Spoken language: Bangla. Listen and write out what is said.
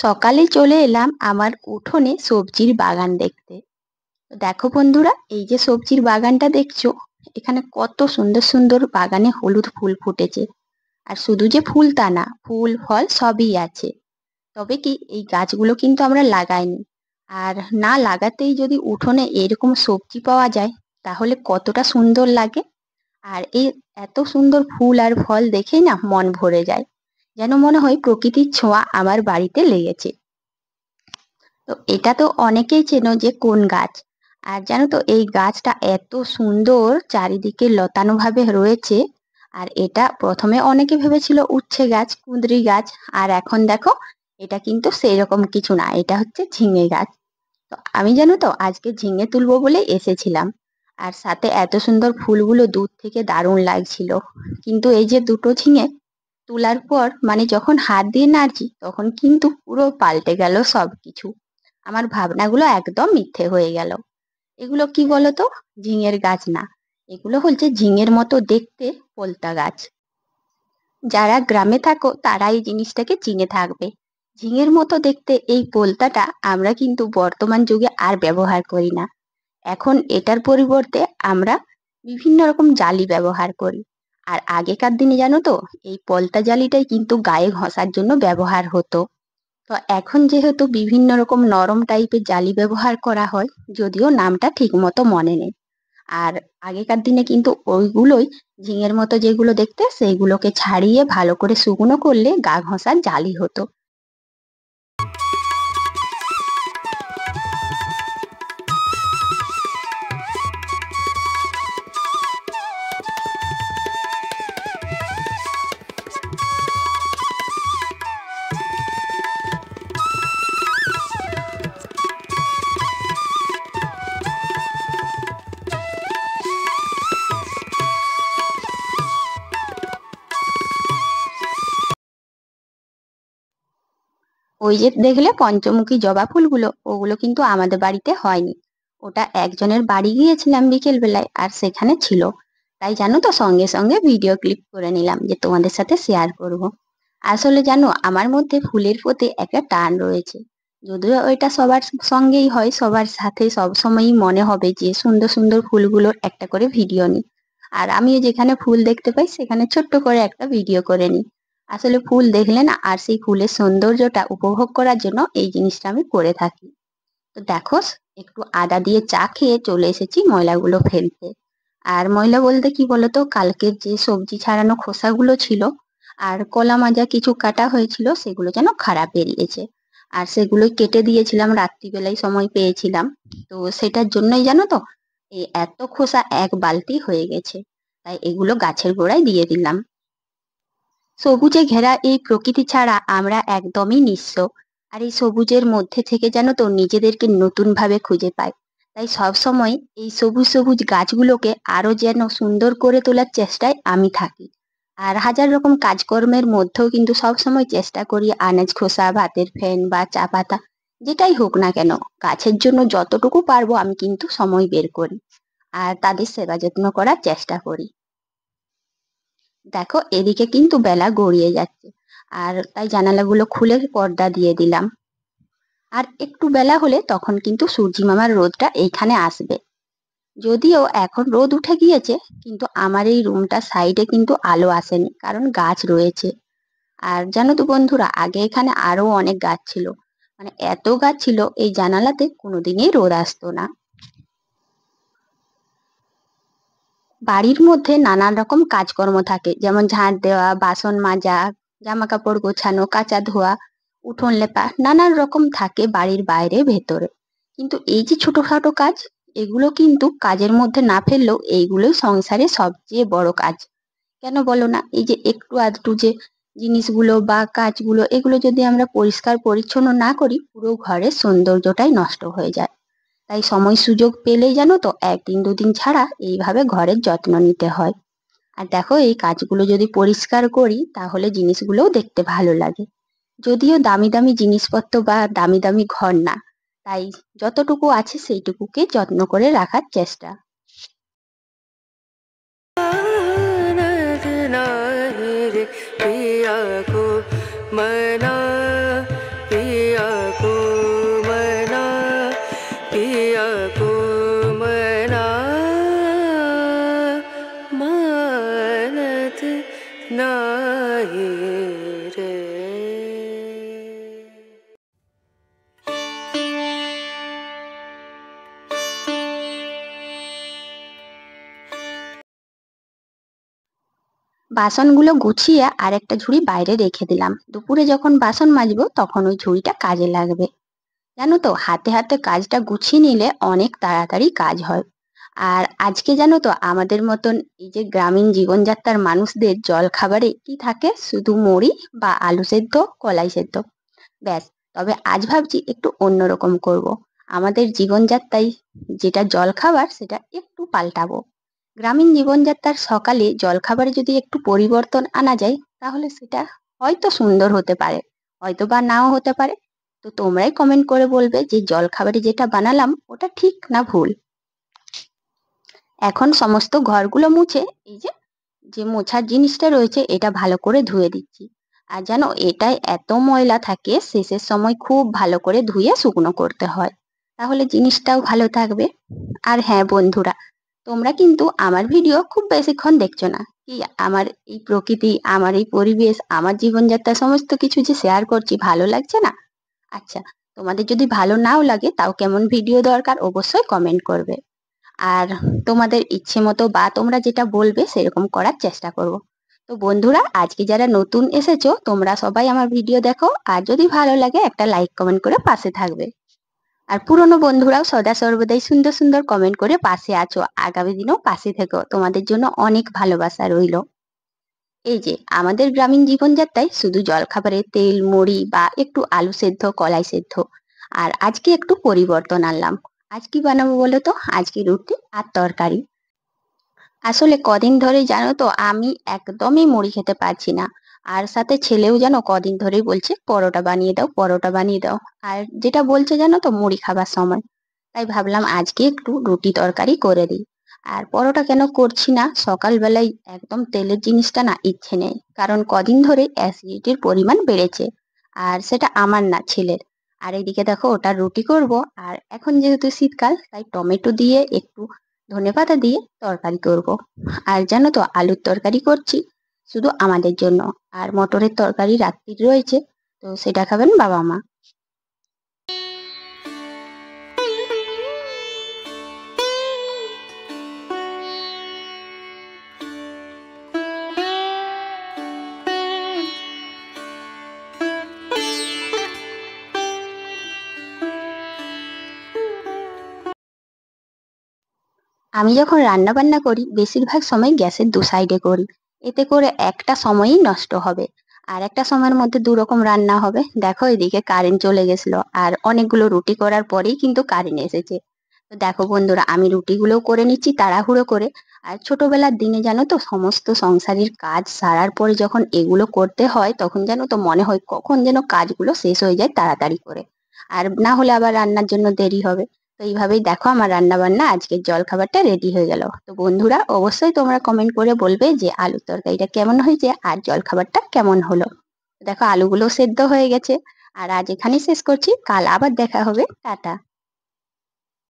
সকালে চলে এলাম আমার উঠোনে সবজির বাগান দেখতে। তো দেখো বন্ধুরা, এই যে সবজির বাগানটা দেখছো, এখানে কত সুন্দর সুন্দর বাগানে হলুদ ফুল ফুটেছে। আর শুধু যে ফুল তা না, ফুল ফল সবই আছে। তবে কি এই গাছগুলো কিন্তু আমরা লাগাইনি। আর না লাগাতেই যদি উঠোনে এরকম সবজি পাওয়া যায়, তাহলে কতটা সুন্দর লাগে। আর এই এত সুন্দর ফুল আর ফল দেখেই না মন ভরে যায়, যেন মনে হয় প্রকৃতির ছোঁয়া আমার বাড়িতে লেগেছে। তো এটা তো অনেকেই চেনো যে কোন গাছ। আর জানো তো এই গাছটা এত সুন্দর চারিদিকে লতানো ভাবে রয়েছে। আর এটা প্রথমে অনেকে ভেবেছিল উচ্ছে গাছ, কুঁদরি গাছ। আর এখন দেখো, এটা কিন্তু সেই রকম কিছু না, এটা হচ্ছে ঝিঙে গাছ। তো আমি জানো তো আজকে ঝিঙে তুলবো বলে এসেছিলাম। আর সাথে এত সুন্দর ফুলগুলো দূর থেকে দারুণ লাগছিল। কিন্তু এই যে দুটো ঝিঙে তোলার পর মানে যখন হাত দিয়ে নাড়ছি, তখন কিন্তু পুরো পাল্টে গেল সবকিছু। আমার ভাবনাগুলো একদম মিথ্যে হয়ে গেল। এগুলো কি বলতো? ঝিঙের গাছ না, এগুলো হচ্ছে ঝিঙের মতো দেখতে পোলতা গাছ। যারা গ্রামে থাকো তারা এই জিনিসটাকে চিনে থাকবে। ঝিঙের মতো দেখতে এই পোলতাটা আমরা কিন্তু বর্তমান যুগে আর ব্যবহার করি না। এখন এটার পরিবর্তে আমরা বিভিন্ন রকম জালি ব্যবহার করি। আর আগেকার দিনে জানো তো, এই পলতা জালিটাই কিন্তু গায়ে ঘষার জন্য ব্যবহার হতো। তো এখন যেহেতু বিভিন্ন রকম নরম টাইপের জালি ব্যবহার করা হয়, যদিও নামটা ঠিক মতো মনে নেই। আর আগেকার দিনে কিন্তু ওইগুলোই, ঝিঙের মতো যেগুলো দেখতে, সেইগুলোকে ছাড়িয়ে ভালো করে শুকনো করলে গা ঘষার জালি হতো। ওই যে দেখলে পঞ্চমুখী জবা ফুলগুলো, ওগুলো কিন্তু আমাদের বাড়িতে হয়নি। ওটা একজনের বাড়ি গিয়েছিলাম বিকেল বেলায়, আর সেখানে ছিল। তাই জানো তো সঙ্গে সঙ্গে ভিডিও ক্লিপ করে নিলাম যে তোমাদের সাথে শেয়ার করব। আসলে জানো, আমার মধ্যে ফুলের প্রতি একটা টান রয়েছে। যদিও ওইটা সবার সঙ্গেই হয়, সবার সাথে সব সময়ই মনে হবে যে সুন্দর সুন্দর ফুলগুলোর একটা করে ভিডিও নিই। আর আমিও যেখানে ফুল দেখতে পাই সেখানে ছোট্ট করে একটা ভিডিও করে নিই। আসলে ফুল দেখলে না, আর সেই ফুলের সৌন্দর্যটা উপভোগ করার জন্য এই জিনিসটা আমি করে থাকি। তো দেখো, একটু আদা দিয়ে চা খেয়ে চলে এসেছি ময়লাগুলো ফেলতে। আর ময়লা বলতে কি বলতো, কালকের যে সবজি ছাড়ানো খোসাগুলো ছিল, আর কলা মাজা কিছু কাটা হয়েছিল, সেগুলো যেন খারাপ বেরিয়েছে। আর সেগুলোই কেটে দিয়েছিলাম, রাত্রিবেলায় সময় পেয়েছিলাম। তো সেটার জন্যই জানো তো, এই এত খোসা এক বালতি হয়ে গেছে। তাই এগুলো গাছের গোড়ায় দিয়ে দিলাম। সবুজে ঘেরা এই প্রকৃতি ছাড়া আমরা একদমই নিঃস্ব। আর এই সবুজের মধ্যে থেকে যেন তো নিজেদেরকে নতুন ভাবে খুঁজে পাই। তাই সব সময় এই সবুজ সবুজ গাছগুলোকে আরো যেন সুন্দর করে তোলার চেষ্টায় আমি থাকি। আর হাজার রকম কাজকর্মের মধ্যেও কিন্তু সব সময় চেষ্টা করি আনাজ খোসা, ভাতের ফেন বা চা পাতা, যেটাই হোক না কেন, গাছের জন্য যতটুকু পারবো আমি কিন্তু সময় বের করি। আর তাদের সেবা যত্ন করার চেষ্টা করি। দেখো এদিকে কিন্তু বেলা গড়িয়ে যাচ্ছে। আর তাই জানালাগুলো খুলে পর্দা দিয়ে দিলাম। আর একটু বেলা হলে তখন কিন্তু সূর্যি মামার রোদটা এইখানে আসবে। যদিও এখন রোদ উঠে গিয়েছে, কিন্তু আমার এই রুমটা সাইডে কিন্তু আলো আসেনি, কারণ গাছ রয়েছে। আর জানো তো বন্ধুরা, আগে এখানে আরো অনেক গাছ ছিল। মানে এত গাছ ছিল, এই জানালাতে কোনোদিনই রোদ আসতো না। বাড়ির মধ্যে নানান রকম কাজকর্ম থাকে, যেমন ঝাঁট দেওয়া, বাসন মাজা, জামা কাপড় গোছানো, কাচা ধোয়া, উঠোন লেপা, নানান রকম থাকে বাড়ির বাইরে ভেতরে। কিন্তু এই যে ছোটখাটো কাজ, এগুলো কিন্তু কাজের মধ্যে না ফেললেও এইগুলোই সংসারে সবচেয়ে বড় কাজ। কেন বলো না? এই যে একটু আধটু যে জিনিসগুলো বা কাজগুলো, এগুলো যদি আমরা পরিষ্কার পরিচ্ছন্ন না করি, পুরো ঘরের সৌন্দর্যটাই নষ্ট হয়ে যায়। তাই সময় সুযোগ পেলেই জানো তো, একদিন দুদিন ছাড়া এইভাবে ঘরের যত্ন নিতে হয়। আর দেখো এই কাজগুলো যদি পরিষ্কার করি, তাহলে জিনিসগুলোও দেখতে ভালো লাগে। যদিও দামি দামি জিনিসপত্র বা দামি দামি ঘর না, তাই যতটুকু আছে সেইটুকুকে যত্ন করে রাখার চেষ্টা। पिया को मना पिया নাহি রে। বাসনগুলো গুছিয়ে আর একটা ঝুড়ি বাইরে রেখে দিলাম। দুপুরে যখন বাসন মাজবো তখন ওই ঝুড়িটা কাজে লাগবে। জানো তো, হাতে হাতে কাজটা গুছিয়ে নিলে অনেক তাড়াতাড়ি কাজ হয়। আর আজকে জানো তো, আমাদের মতন এই যে গ্রামীণ জীবনযাত্রার মানুষদের জল খাবারে কি থাকে? শুধু মুড়ি বা আলু সেদ্ধ, কলাই সেদ্ধ, ব্যাস। তবে আজ ভাবছি একটু অন্যরকম করব। আমাদের জীবনযাত্রায় যেটা জল খাবার সেটা একটু পাল্টাবো। গ্রামীণ জীবনযাত্রার সকালে জলখাবারে যদি একটু পরিবর্তন আনা যায় তাহলে সেটা হয়তো সুন্দর হতে পারে, হয়তো বা নাও হতে পারে। তো তোমরাই কমেন্ট করে বলবে যে জলখাবারে যেটা বানালাম ওটা ঠিক না ভুল। এখন সমস্ত ঘরগুলো মুছে এই যে যে মোছার জিনিসটা রয়েছে এটা ভালো করে ধুয়ে দিচ্ছি। আর জানো, এটায় এত ময়লা থাকে, শেষের সময় খুব ভালো করে ধুয়ে শুকনো করতে হয়, তাহলে জিনিসটাও ভালো থাকবে। আর হ্যাঁ বন্ধুরা, তোমরা কিন্তু আমার ভিডিও খুব বেশিক্ষণ দেখছো না। কি, আমার এই প্রকৃতি, আমার এই পরিবেশ, আমার জীবনযাত্রা সমস্ত কিছু যে শেয়ার করছি, ভালো লাগছে না? আচ্ছা, তোমাদের যদি ভালো নাও লাগে তাও কেমন ভিডিও দরকার অবশ্যই কমেন্ট করবে। আর তোমাদের ইচ্ছে মতো বা তোমরা যেটা বলবে সেরকম করার চেষ্টা করব। তো বন্ধুরা, আজকে যারা নতুন এসেছো তোমরা সবাই আমার ভিডিও দেখো, আর যদি ভালো লাগে একটা লাইক কমেন্ট করে পাশে থাকবে। আর পুরনো বন্ধুরাও সদা সর্বদাই সুন্দর সুন্দর কমেন্ট করে পাশে আছো, আগামী দিনেও পাশে থেকো, তোমাদের জন্য অনেক ভালোবাসা রইল। এই যে আমাদের গ্রামীণ জীবনযাত্রায় শুধু জলখাবারে তেল মুড়ি বা একটু আলু সেদ্ধ, কলাই সেদ্ধ। আর আজকে একটু পরিবর্তন আনলাম। আজ কি বানাবো বলো তো? আজকে রুটি আর তরকারি। আসলে কদিন ধরে জানো তো, আমি একদমই মুড়ি খেতে পারছি না। আর সাথে ছেলেও জানো কদিন ধরেই বলছে পরোটা বানিয়ে দাও, পরোটা বানিয়ে দাও। আর যেটা বলছে জানো তো, মুড়ি খাবার সময়। তাই ভাবলাম আজকে একটু রুটি তরকারি করে দিই। আর পরোটা কেন করছি না, সকালবেলায় একদম তেলের জিনিসটা না ইচ্ছে নেই, কারণ কদিন ধরে অ্যাসিডিটির পরিমাণ বেড়েছে। আর সেটা আমার না, ছেলের। আর এইদিকে দেখো ওটা রুটি করব। আর এখন যেহেতু শীতকাল তাই টমেটো দিয়ে একটু ধনেপাতা দিয়ে তরকারি করব। আর জানো তো, আলুর তরকারি করছি শুধু আমাদের জন্য। আর মটরের তরকারি রাত্রির রয়েছে, তো সেটা খাবেন বাবা মা। আমি যখন রান্না বান্না করি বেশিরভাগ সময় গ্যাসের দু সাইডে করি। এতে করে একটা সময়ই নষ্ট হবে, আর একটা সময়ের মধ্যে দু রকম রান্না হবে। দেখো এদিকে কারেন্ট চলে গেছিল, আর অনেকগুলো রুটি করার পরেই কিন্তু কারেন্ট এসেছে। তো দেখো বন্ধুরা, আমি রুটিগুলোও করে নিচ্ছি তাড়াহুড়ো করে। আর ছোটবেলার দিনে জানো তো, সমস্ত সংসারের কাজ সারার পরে যখন এগুলো করতে হয় তখন জানো তো মনে হয় কখন যেন কাজগুলো শেষ হয়ে যায় তাড়াতাড়ি করে, আর না হলে আবার রান্নার জন্য দেরি হবে। তো এইভাবেই দেখো আমার রান্না বান্না আজকের জল খাবারটা রেডি হয়ে গেল। তো বন্ধুরা, অবশ্যই তোমরা কমেন্ট করে বলবে যে আলুর তরকারিটা কেমন হয়েছে আর জল খাবারটা কেমন হলো। দেখো আলুগুলো সেদ্ধ হয়ে গেছে। আর আজ এখানেই শেষ করছি, কাল আবার দেখা হবে, টাটা।